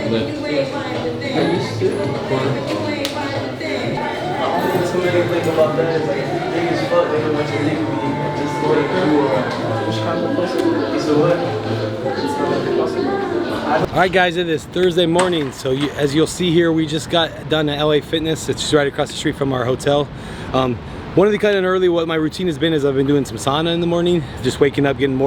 Too many think about that. It's like big as fuck. They went to leave me just the way you were. Which kind of possible? It's a what? It's not like possible. All right, guys, it is Thursday morning. So as you'll see here, we just got done at LA Fitness. It's just right across the street from our hotel. Wanted to cut in early. What my routine has been is I've been doing some sauna in the morning, just waking up, getting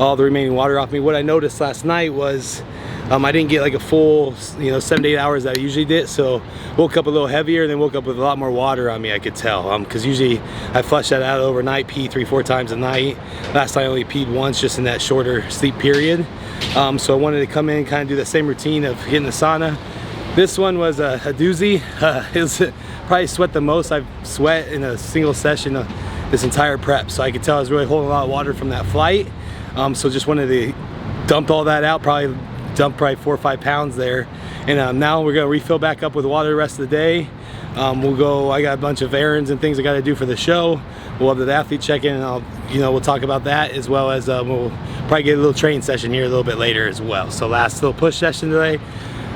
all the remaining water off me. What I noticed last night was I didn't get like a full 7 to 8 hours that I usually did, so woke up a little heavier and then woke up with a lot more water on me, I could tell, because usually I flush that out overnight, pee 3-4 times a night. Last night I only peed once, just in that shorter sleep period. So I wanted to come in and kind of do the same routine of hitting the sauna. This one was a doozy. It was probably sweat the most I've sweat in a single session of this entire prep, so I could tell I was really holding a lot of water from that flight. So just wanted to dump all that out, dumped 4 or 5 pounds there, and now we're gonna refill back up with water the rest of the day. I got a bunch of errands and things I got to do for the show. We'll have the athlete check-in, and we'll talk about that, as well as we'll probably get a little training session here a little bit later as well. So last little push session today.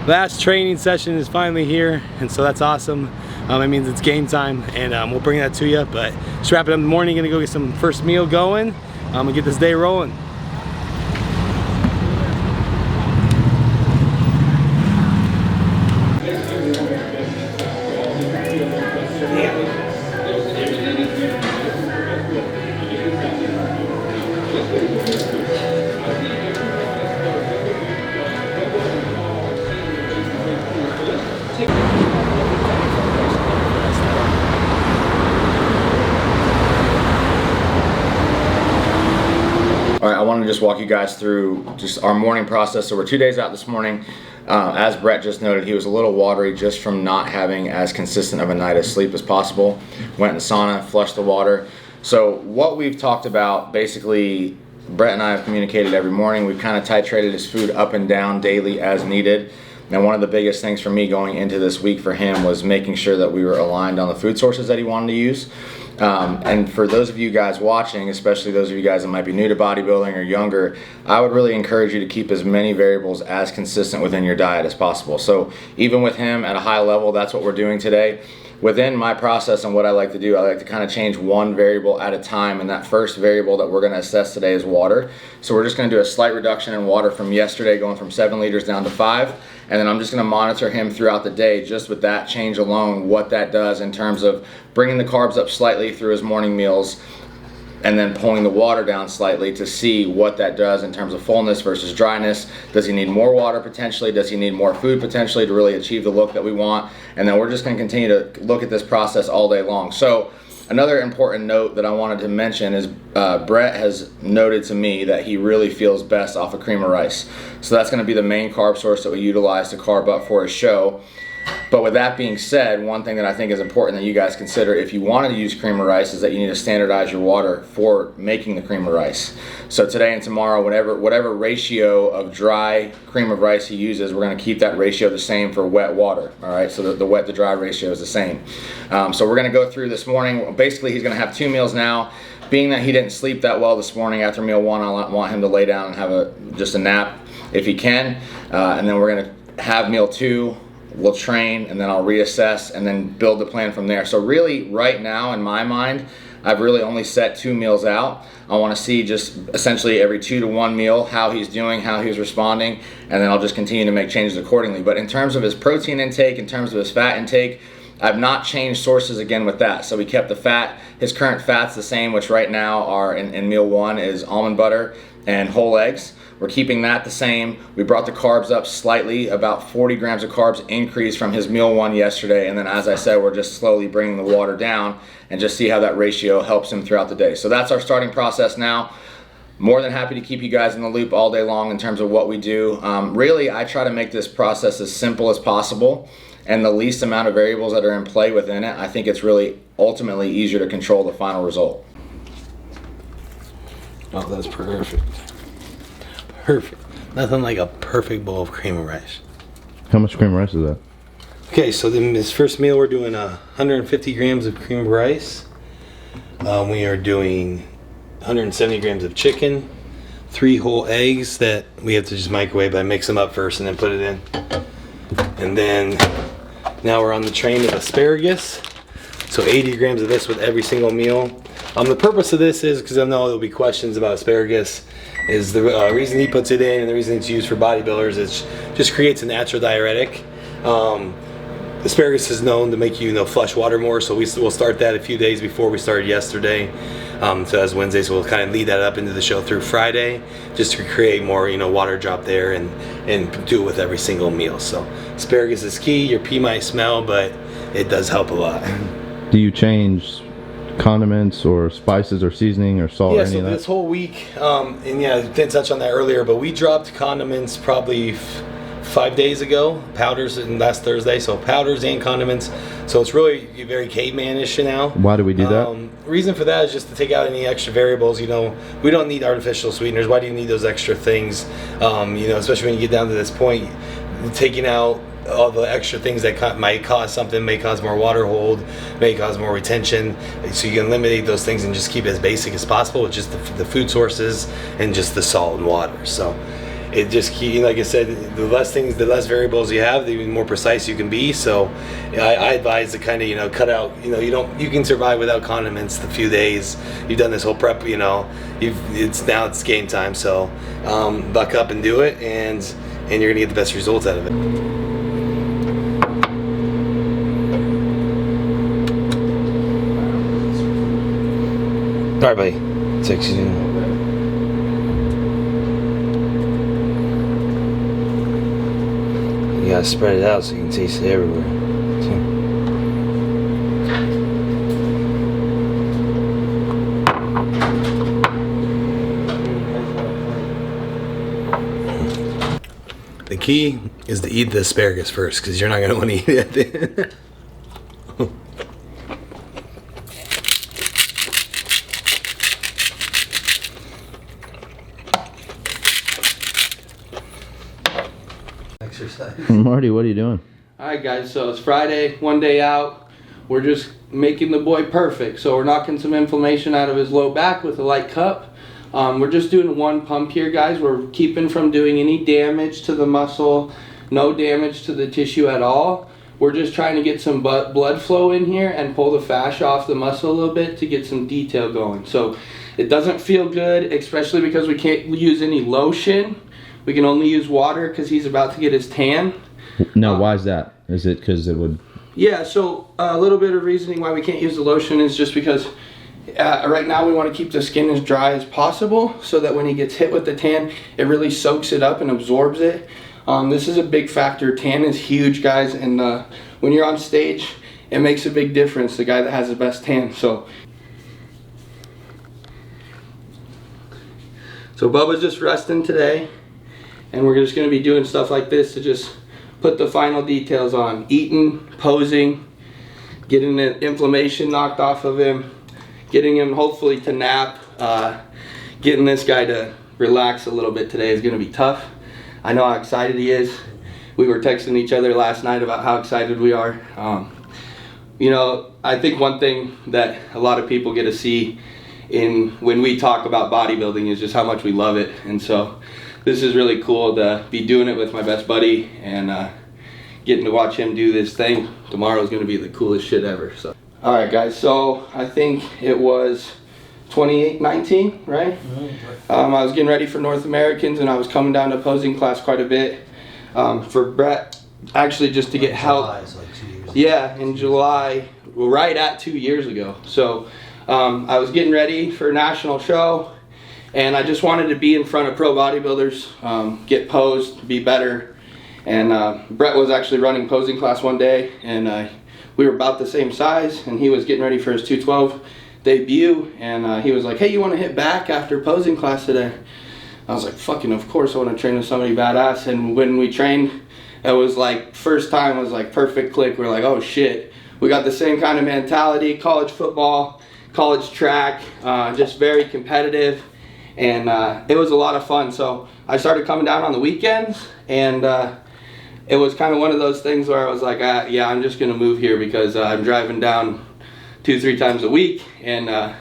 Last training session is finally here, and so that's awesome. It means it's game time, and we'll bring that to you. But just wrap it up in the morning. Gonna go get some first meal going and get this day rolling. All right, I want to just walk you guys through just our morning process. So we're 2 days out this morning. As Brett just noted, he was a little watery just from not having as consistent of a night of sleep as possible. Went in the sauna, flushed the water. So what we've talked about, basically, Brett and I have communicated every morning. We've kind of titrated his food up and down daily as needed. Now, one of the biggest things for me going into this week for him was making sure that we were aligned on the food sources that he wanted to use. And for those of you guys watching, especially those of you guys that might be new to bodybuilding or younger, I would really encourage you to keep as many variables as consistent within your diet as possible. So even with him at a high level, that's what we're doing today. Within my process and what I like to do, I like to kind of change one variable at a time, and that first variable that we're going to assess today is water. So we're just going to do a slight reduction in water from yesterday, going from 7 liters down to 5, and then I'm just going to monitor him throughout the day just with that change alone, what that does in terms of bringing the carbs up slightly through his morning meals, and then pulling the water down slightly to see what that does in terms of fullness versus dryness. Does he need more water potentially? Does he need more food potentially to really achieve the look that we want? And then we're just going to continue to look at this process all day long. So another important note that I wanted to mention is Brett has noted to me that he really feels best off of cream of rice. So that's going to be the main carb source that we utilize to carb up for his show. But with that being said, one thing that I think is important that you guys consider if you want to use cream of rice is that you need to standardize your water for making the cream of rice. So today and tomorrow, whatever ratio of dry cream of rice he uses, we're going to keep that ratio the same for wet water. All right, so the wet to dry ratio is the same. So we're going to go through this morning. Basically, he's going to have 2 meals now. Being that he didn't sleep that well this morning after meal 1, I want him to lay down and have just a nap if he can. And then we're going to have meal 2. We'll train, and then I'll reassess and then build the plan from there. So really right now in my mind, I've really only set 2 meals out. I want to see just essentially every 2 to 1 meal how he's doing, how he's responding, and then I'll just continue to make changes accordingly. But in terms of his protein intake, in terms of his fat intake, I've not changed sources again with that. So we kept the fat, his current fat's the same, which right now are in meal 1 is almond butter and whole eggs. We're keeping that the same. We brought the carbs up slightly, about 40 grams of carbs increase from his meal 1 yesterday. And then as I said, we're just slowly bringing the water down and just see how that ratio helps him throughout the day. So that's our starting process now. More than happy to keep you guys in the loop all day long in terms of what we do. Really, I try to make this process as simple as possible and the least amount of variables that are in play within it. I think it's really ultimately easier to control the final result. Oh, that's perfect. Perfect. Nothing like a perfect bowl of cream of rice. How much cream of rice is that? Okay, so then this first meal we're doing 150 grams of cream of rice. We are doing 170 grams of chicken, 3 whole eggs that we have to just microwave. I mix them up first and then put it in. And then now we're on the train of asparagus. So 80 grams of this with every single meal. The purpose of this is, because I know there'll be questions about asparagus, is the reason he puts it in and the reason it's used for bodybuilders is just creates a natural diuretic. Asparagus is known to make you flush water more, so we'll start that a few days before we started yesterday. So as Wednesday, so we'll kind of lead that up into the show through Friday, just to create more water drop there and do it with every single meal. So asparagus is key. Your pee might smell, but it does help a lot. Do you change condiments or spices or seasoning or salt or any of that? This whole week, and yeah, I didn't touch on that earlier, but we dropped condiments probably 5 days ago, powders, and last Thursday, so powders and condiments. So it's really very caveman-ish now. Why do we do that? Reason for that is just to take out any extra variables. We don't need artificial sweeteners. Why do you need those extra things? Especially when you get down to this point, taking out all the extra things that might cause something, may cause more water hold, may cause more retention. So you can eliminate those things and just keep it as basic as possible with just the food sources and just the salt and water. So it just, like I said, the less variables you have, the more precise you can be. So I advise to kind of cut out. You can survive without condiments the few days you've done this whole prep. It's game time. So buck up and do it, and you're gonna get the best results out of it. All right, buddy. 16. You gotta spread it out so you can taste it everywhere. The key is to eat the asparagus first, because you're not gonna want to eat it. Marty, what are you doing? Alright guys, so it's Friday, one day out. We're just making the boy perfect. So we're knocking some inflammation out of his low back with a light cup. We're just doing one pump here, guys. We're keeping from doing any damage to the muscle, no damage to the tissue at all. We're just trying to get some blood flow in here and pull the fascia off the muscle a little bit to get some detail going. So it doesn't feel good, especially because we can't use any lotion. We can only use water because he's about to get his tan. No, why is that? Is it because it would... Yeah, so a little bit of reasoning why we can't use the lotion is just because right now we want to keep the skin as dry as possible so that when he gets hit with the tan, it really soaks it up and absorbs it. This is a big factor. Tan is huge, guys, and when you're on stage, it makes a big difference, the guy that has the best tan. So Bubba's just resting today, and we're just going to be doing stuff like this to just put the final details on. Eating, posing, getting the inflammation knocked off of him, getting him hopefully to nap, getting this guy to relax a little bit today is going to be tough. I know how excited he is. We were texting each other last night about how excited we are. I think one thing that a lot of people get to see when we talk about bodybuilding is just how much we love it. And so this is really cool to be doing it with my best buddy and getting to watch him do this thing. Tomorrow is going to be the coolest shit ever. So, all right, guys. So I think it was 2019, right? Mm-hmm. I was getting ready for North Americans, and I was coming down to posing class quite a bit for Brett, actually just to get help. Like 2 years ago. Yeah, in July, right at 2 years ago. So I was getting ready for a national show, and I just wanted to be in front of pro bodybuilders, get posed, be better. And Brett was actually running posing class one day, and we were about the same size, and he was getting ready for his 212 debut, and he was like, hey, you want to hit back after posing class today? I was like, fucking of course I want to train with somebody badass. And when we trained, it was like, first time was like perfect click. We're like, oh shit, we got the same kind of mentality, college football, college track, just very competitive. And it was a lot of fun. So I started coming down on the weekends, and it was kind of one of those things where I was like, yeah, I'm just gonna move here because I'm driving down 2-3 times a week and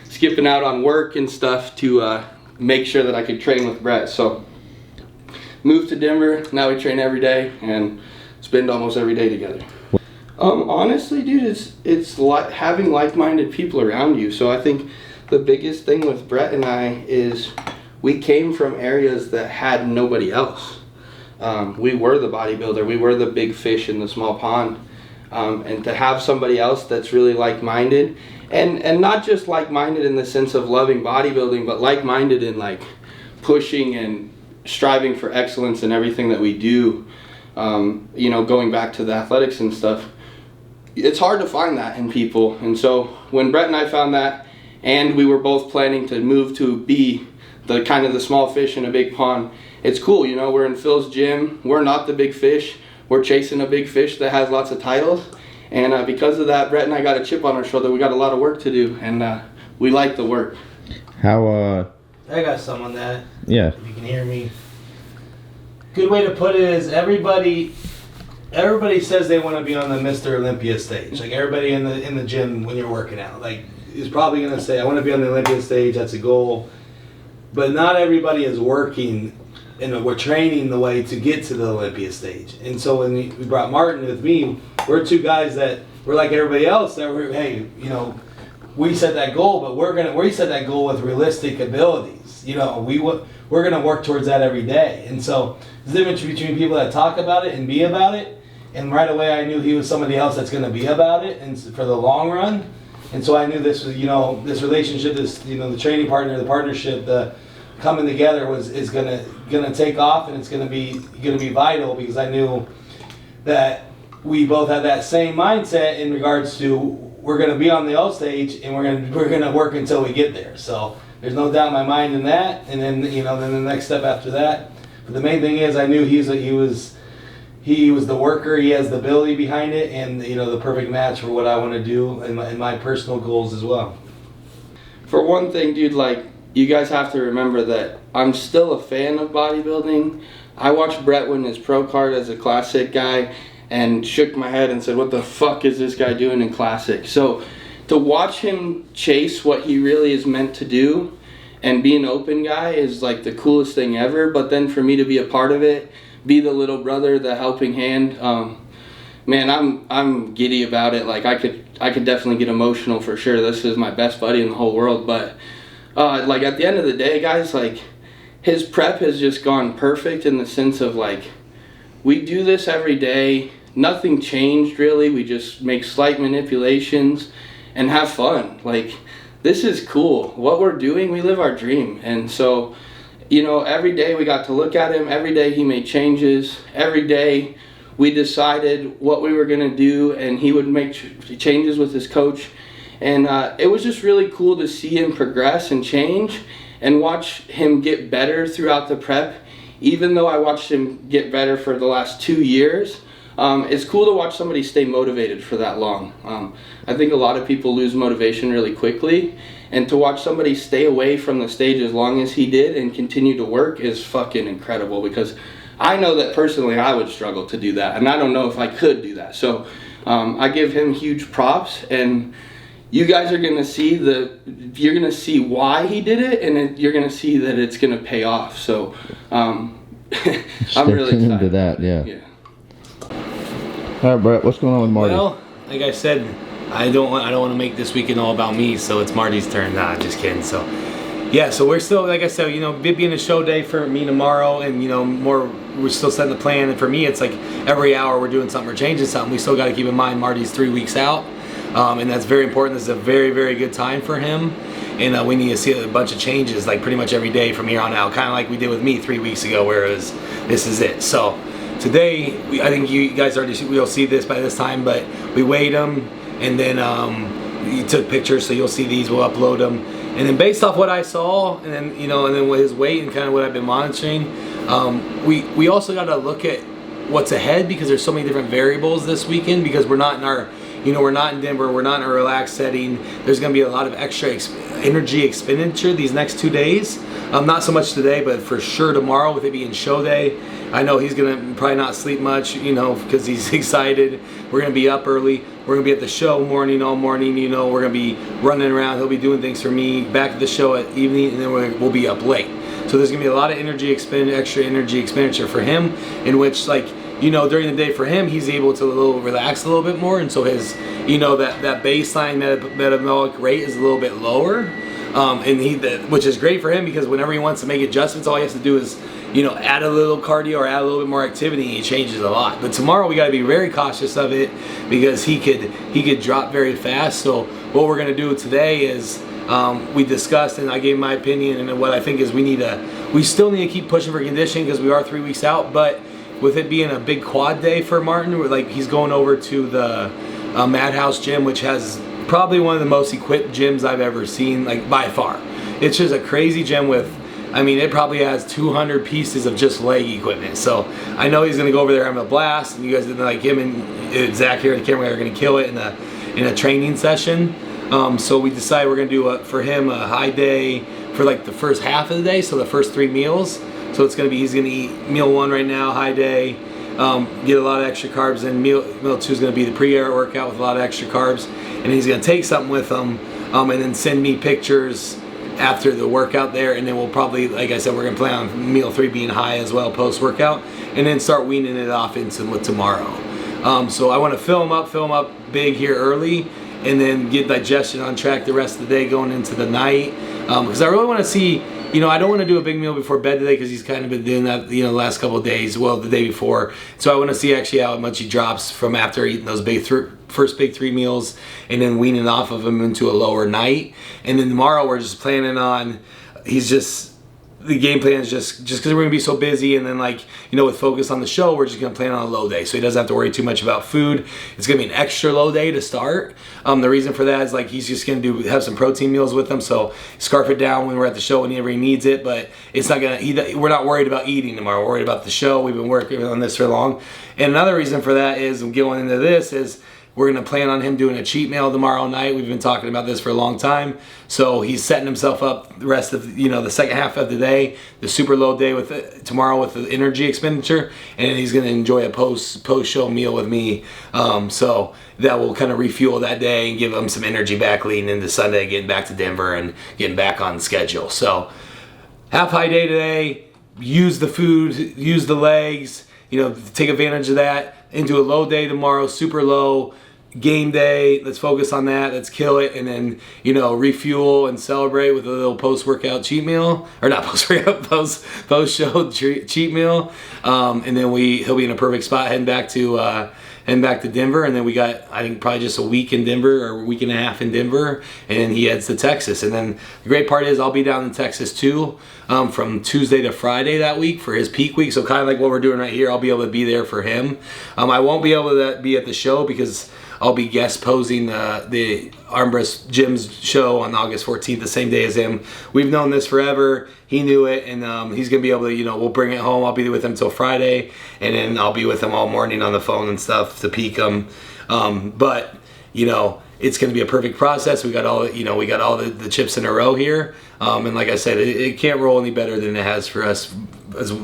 skipping out on work and stuff to make sure that I could train with Brett. So moved to Denver, now we train every day, and spend almost every day together. Honestly, dude, it's like having like-minded people around you. So I think the biggest thing with Brett and I is we came from areas that had nobody else. We were the bodybuilder. We were the big fish in the small pond. And to have somebody else that's really like-minded, and not just like-minded in the sense of loving bodybuilding, but like-minded in like pushing and striving for excellence in everything that we do, you know, going back to the athletics and stuff, it's hard to find that in people. And so when Brett and I found that, and we were both planning to move to be the kind of the small fish in a big pond, it's cool. You know, we're in Phil's gym. We're not the big fish. We're chasing a big fish that has lots of titles. And because of that, Brett and I got a chip on our shoulder. We got a lot of work to do, and we like the work. How, I got some on that. Yeah. If you can hear me. Good way to put it is everybody says they want to be on the Mr. Olympia stage. Like everybody in the gym when you're working out, like is probably gonna say, I want to be on the Olympia stage. That's a goal. But not everybody is working, and we're training the way to get to the Olympia stage. And so when we brought Martin with me, we're two guys that we're like everybody else. That we're, hey, you know, we set that goal, but we set that goal with realistic abilities. You know, we're gonna work towards that every day. And so there's a difference between people that talk about it and be about it. And right away, I knew he was somebody else that's gonna be about it, and for the long run. And so I knew this was, you know, this relationship, this, you know, the training partner, the partnership, the coming together is gonna take off, and it's gonna be vital, because I knew that we both had that same mindset in regards to we're gonna be on the L stage, and we're gonna work until we get there. So there's no doubt in my mind in that. And then, you know, then the next step after that. But the main thing is I knew he was the worker. He has the ability behind it, and you know, the perfect match for what I want to do and my personal goals as well. For one thing, dude, like, you guys have to remember that I'm still a fan of bodybuilding. I watched Brett win his pro card as a classic guy and shook my head and said, what the fuck is this guy doing in classic? So to watch him chase what he really is meant to do and be an open guy is like the coolest thing ever. But then for me to be a part of it, be the little brother, the helping hand, man, I'm giddy about it. Like I could definitely get emotional for sure. This is my best buddy in the whole world. But like at the end of the day, guys, like his prep has just gone perfect in the sense of like we do this every day. Nothing changed really. We just make slight manipulations and have fun. Like this is cool. What we're doing, we live our dream. And so, you know, every day we got to look at him. Every day he made changes. Every day we decided what we were going to do, and he would make changes with his coach. And it was just really cool to see him progress and change and watch him get better throughout the prep. Even though I watched him get better for the last 2 years, it's cool to watch somebody stay motivated for that long. I think a lot of people lose motivation really quickly, and to watch somebody stay away from the stage as long as he did and continue to work is fucking incredible, because I know that personally I would struggle to do that, and I don't know if I could do that. So I give him huge props, and you guys are gonna see you're gonna see why he did it, and you're gonna see that it's gonna pay off. So I'm really excited into that. Yeah. All right, Brett, what's going on with Marty? Well, like I said, I don't want to make this weekend all about me, so it's Marty's turn. Nah, just kidding. So yeah, so we're still, like I said, you know, being a show day for me tomorrow, and you know, we're still setting the plan. And for me, it's like every hour we're doing something or changing something. We still got to keep in mind Marty's 3 weeks out, and that's very important. This is a very, very good time for him, and we need to see a bunch of changes like pretty much every day from here on out, kind of like we did with me 3 weeks ago, whereas this is it. So today, I think you guys we'll see this by this time, but we weighed him, and then he took pictures, so you'll see these. We'll upload them, and then based off what I saw, and then you know, and then with his weight and kind of what I've been monitoring, we also got to look at what's ahead, because there's so many different variables this weekend, because we're not in our, you know, we're not in Denver, we're not in a relaxed setting. There's going to be a lot of extra energy expenditure these next 2 days. Not so much today, but for sure tomorrow, with it being show day. I know he's going to probably not sleep much, you know, because he's excited. We're going to be up early. We're going to be at the show all morning, you know. We're going to be running around. He'll be doing things for me. Back at the show at evening, and then we'll be up late. So there's going to be a lot of extra energy expenditure for him, in which, like, you know, during the day for him, he's able to relax a little bit more, and so his, you know, that baseline metabolic rate is a little bit lower, which is great for him, because whenever he wants to make adjustments, all he has to do is, you know, add a little cardio or add a little bit more activity, and he changes a lot. But tomorrow we got to be very cautious of it, because he could drop very fast. So what we're gonna do today is, we discussed, and I gave my opinion, and what I think is we still need to keep pushing for conditioning, because we are 3 weeks out. But with it being a big quad day for Martin, like, he's going over to the Madhouse gym, which has probably one of the most equipped gyms I've ever seen, like, by far. It's just a crazy gym with, I mean, it probably has 200 pieces of just leg equipment. So I know he's gonna go over there having a blast, and you guys, like, him and Zach here at the camera, are gonna kill it in a training session. So we decided we're gonna do for him a high day for like the first half of the day, so the first 3 meals. So it's gonna be, he's gonna eat meal 1 right now, high day, get a lot of extra carbs, and meal 2 is gonna be the pre-air workout with a lot of extra carbs, and he's gonna take something with him, and then send me pictures after the workout there, and then we'll probably, like I said, we're gonna plan on meal 3 being high as well post-workout, and then start weaning it off into tomorrow. So I want to fill him up big here early, and then get digestion on track the rest of the day going into the night, because I really want to see, you know, I don't want to do a big meal before bed today, because he's kind of been doing that, you know, the last couple of days, well, the day before. So I want to see actually how much he drops from after eating those first big 3 meals, and then weaning off of him into a lower night. And then tomorrow we're just planning on, the game plan is just because we're gonna be so busy, and then, like, you know, with focus on the show, we're just gonna plan on a low day, so he doesn't have to worry too much about food. It's gonna be an extra low day to start. The reason for that is, like, he's just gonna have some protein meals with him, so scarf it down when we're at the show whenever he needs it. But it's not gonna, we're not worried about eating tomorrow. We're worried about the show. We've been working on this for long. And another reason for that is, I'm going into this, is we're going to plan on him doing a cheat meal tomorrow night. We've been talking about this for a long time. So he's setting himself up the rest of, you know, the second half of the day, the super low day tomorrow with the energy expenditure, and then he's going to enjoy a post-show meal with me. So that will kind of refuel that day and give him some energy back leading into Sunday, getting back to Denver and getting back on schedule. So half high day today, use the food, use the legs, you know, take advantage of that. Into a low day tomorrow, super low. Game day, let's focus on that, let's kill it, and then, you know, refuel and celebrate with a little post-workout cheat meal, or not post-workout, post-show cheat meal, and then he'll be in a perfect spot heading back to Denver. And then we got, I think, probably just a week in Denver, or a week and a half in Denver, and then he heads to Texas. And then the great part is I'll be down in Texas too, from Tuesday to Friday that week for his peak week. So kind of like what we're doing right here, I'll be able to be there for him. I won't be able to be at the show because I'll be guest posing the Armbrust Gym's show on August 14th, the same day as him. We've known this forever. He knew it, and he's going to be able to, you know, we'll bring it home. I'll be with him till Friday, and then I'll be with him all morning on the phone and stuff to peak him. But, you know, it's going to be a perfect process. We got all, you know, the chips in a row here. And like I said, it can't roll any better than it has for us,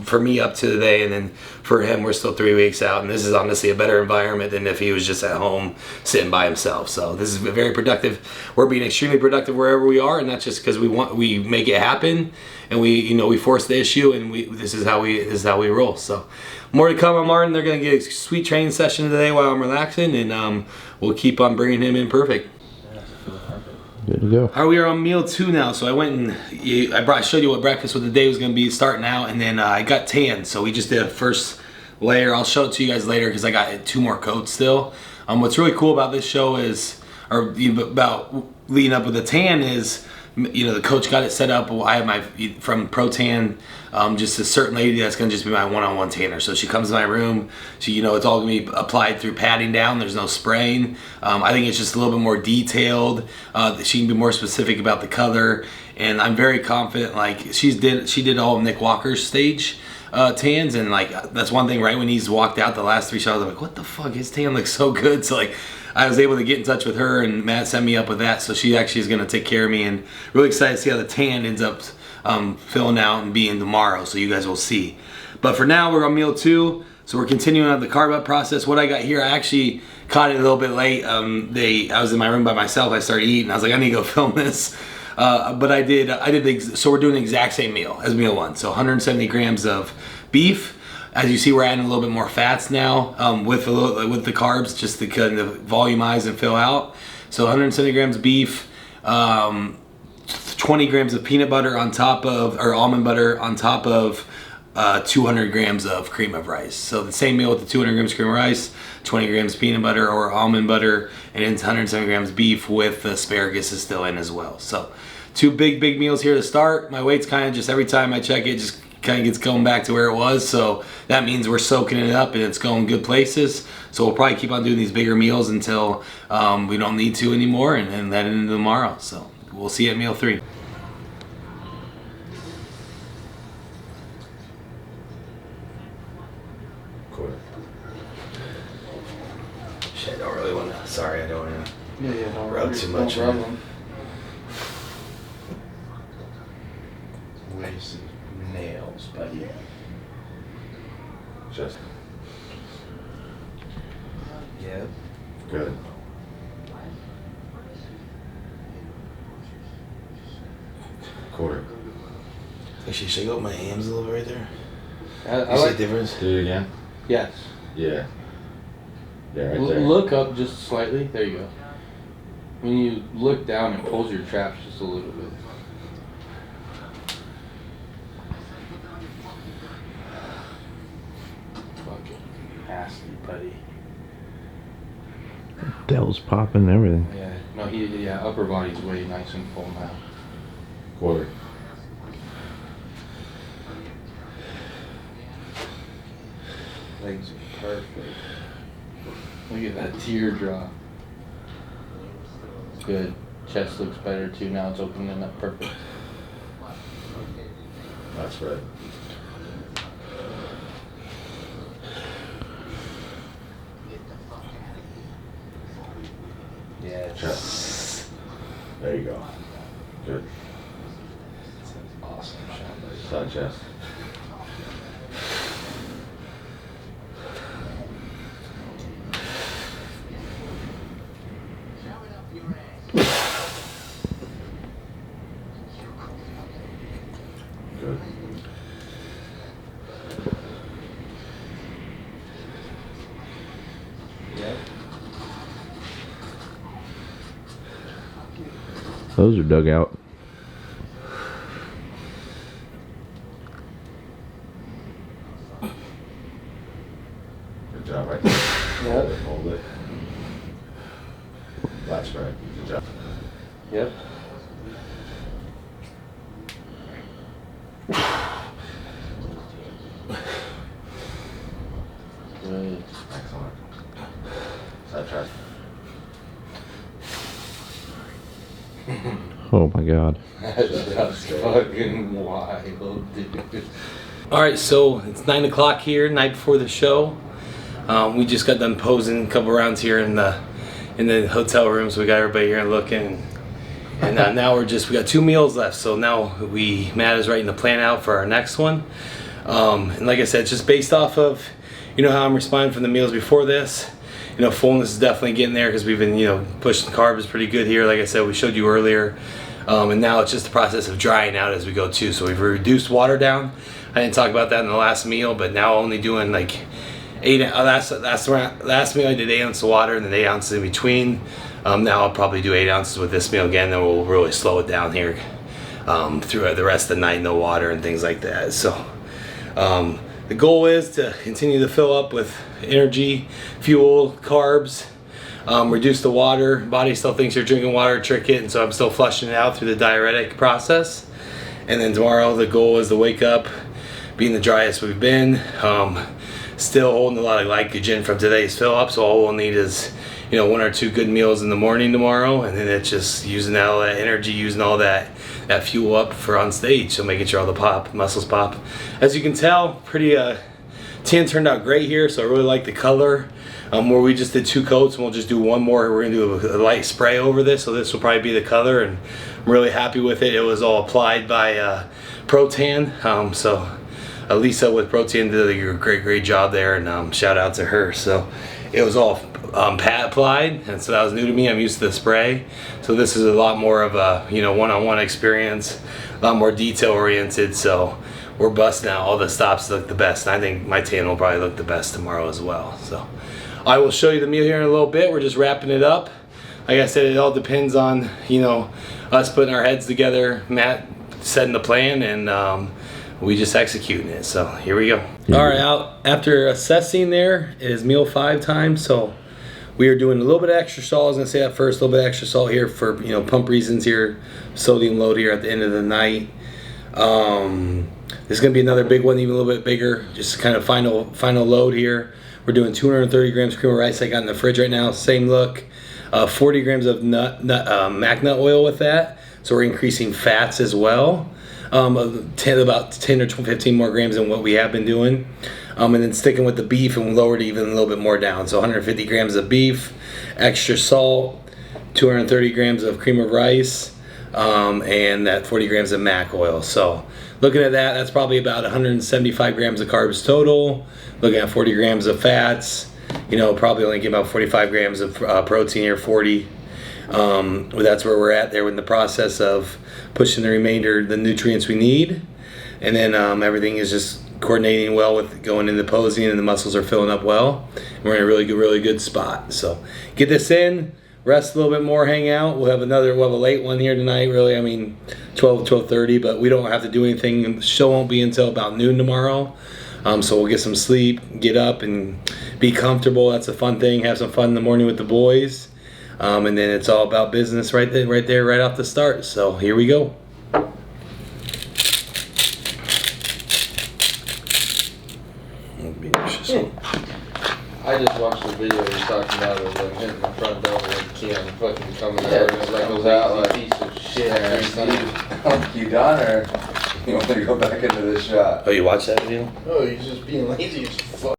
for me up to today, and then for him, we're still 3 weeks out, and this is honestly a better environment than if he was just at home sitting by himself. So this is very productive. We're being extremely productive wherever we are, and that's just because we make it happen, and we force the issue, and this is how we roll. So more to come on Martin. They're gonna get a sweet training session today while I'm relaxing, and we'll keep on bringing him in perfect. Good to go. All right, we are on meal 2 now. So I went and I showed you what breakfast with the day was going to be starting out, and then I got tan. So we just did a first layer. I'll show it to you guys later because I got 2 more coats still. What's really cool about this show is, or about leading up with the tan is, you know, the coach got it set up. I have my, from Pro Tan, just a certain lady that's going to just be my one-on-one tanner. So she comes to my room. She, you know, it's all going to be applied through patting down. There's no spraying. I think it's just a little bit more detailed. She can be more specific about the color. And I'm very confident, like, she did all of Nick Walker's stage tans, and like, that's one thing, right when he's walked out the last 3 shots, I'm like, what the fuck, his tan looks so good. So like, I was able to get in touch with her, and Matt set me up with that, so she actually is going to take care of me, and really excited to see how the tan ends up filling out and being tomorrow, so you guys will see. But for now, we're on meal 2, so we're continuing on the carb up process. What I got here, I actually caught it a little bit late. I was in my room by myself, I started eating, I was like, I need to go film this. But I did so we're doing the exact same meal as meal 1, so 170 grams of beef, As you see, we're adding a little bit more fats now with the carbs, just to kind of volumize and fill out. So 170 grams beef, 20 grams of peanut butter on top of, or almond butter on top of 200 grams of cream of rice. So the same meal with the 200 grams cream of rice, 20 grams peanut butter or almond butter, and then 170 grams beef with the asparagus is still in as well. So 2 big meals here to start. My weight's kind of just, every time I check it, just kind of gets going back to where it was. So that means we're soaking it up and it's going good places. So we'll probably keep on doing these bigger meals until we don't need to anymore, and that into tomorrow. So we'll see you at meal 3. Shit, I don't really want to. Sorry, I don't want to rub too much on it. Wasted nails, buddy. Just. Yeah. Good. Quarter. Actually, should I go up my hams a little bit right there? I like the difference? Do it again. Yes. Yeah. Yeah, right there. Look up just slightly. There you go. When you look down, it pulls your traps just a little bit. Fucking nasty, buddy. Dell's popping and everything. Yeah. No, upper body's way nice and full now. Quarter. Legs are perfect. Look at that teardrop. Good. Chest looks better too now. It's opening up perfect. That's right. Yeah. Chest. There you go. Good. Awesome shot, buddy. Side chest. Good. Yep. Those are dug out. Good job right there. Yep. Hold it. That's right. Good job. Yep. Good. Excellent. Side chest. Oh my god. That's fucking wild, dude. All right, so it's 9 o'clock here, night before the show. We just got done posing a couple rounds here in the hotel room, so we got everybody here looking. And now we got 2 meals left. So now Matt is writing the plan out for our next one. And like I said, just based off of, how I'm responding from the meals before this. Fullness is definitely getting there because we've been, pushing carbs pretty good here. Like I said, we showed you earlier. And now it's just the process of drying out as we go too. So we've reduced water down. I didn't talk about that in the last meal, but now only doing like 8. Last meal I did 8 ounces of water and then 8 ounces in between. Now I'll probably do 8 ounces with this meal again. Then we'll really slow it down here through the rest of the night. No water and things like that. So the goal is to continue to fill up with energy, fuel, carbs. Reduce the water. Body still thinks you're drinking water, trick it, and so I'm still flushing it out through the diuretic process. And then tomorrow the goal is to wake up being the driest we've been, still holding a lot of glycogen from today's fill up, so all we'll need is 1 or 2 good meals in the morning tomorrow, and then it's just using all that energy, using all that fuel up for on stage, so making sure all the muscles pop. As you can tell, pretty tan turned out great here, so I really like the color. Where we just did 2 coats and we'll just do 1 more. We're gonna do a light spray over this, so this will probably be the color, and I'm really happy with it. It was all applied by Pro-Tan, so Lisa with Pro-Tan did a great job there, and shout out to her. So it was all pat applied, and so that was new to me. I'm used to the spray, so this is a lot more of a one-on-one experience, a lot more detail oriented. So we're busting out. All the stops look the best. And I think my tan will probably look the best tomorrow as well. So I will show you the meal here in a little bit. We're just wrapping it up. Like I said, it all depends on, you know, us putting our heads together, Matt setting the plan, and we just executing it. So here we go. All right, out after assessing there, it is meal 5 time. So we are doing a little bit of extra salt. I was gonna say that first, a little bit of extra salt here for, you know, pump reasons here, sodium load here at the end of the night. This is gonna be another big one, even a little bit bigger, just kind of final load here. We're doing 230 grams cream of rice I got in the fridge right now, same look. 40 grams of mac nut oil with that, so we're increasing fats as well. About 10 or 15 more grams than what we have been doing. And then sticking with the beef, and we lowered it even a little bit more down. So 150 grams of beef, extra salt, 230 grams of cream of rice, and that 40 grams of mac oil. So looking at that, that's probably about 175 grams of carbs total. Looking at 40 grams of fats, you know, probably only get about 45 grams of protein here, 40. That's where we're at there in the process of pushing the remainder, the nutrients we need. And then everything is just coordinating well with going into posing, and the muscles are filling up well. And we're in a really good spot. So get this in, rest a little bit more, hang out. We'll have a late one here tonight, really. I mean, 12:30, but we don't have to do anything. The show won't be until about noon tomorrow. So we'll get some sleep, get up and be comfortable. That's a fun thing. Have some fun in the morning with the boys. And then it's all about business right off the start. So here we go. I just watched the video you're talking about of them hitting the front door with Keon fucking coming out. It's like a lazy piece of shit. You done, or you want to go back into the shot? Oh, you watched that video? Oh, he's just being lazy as fuck.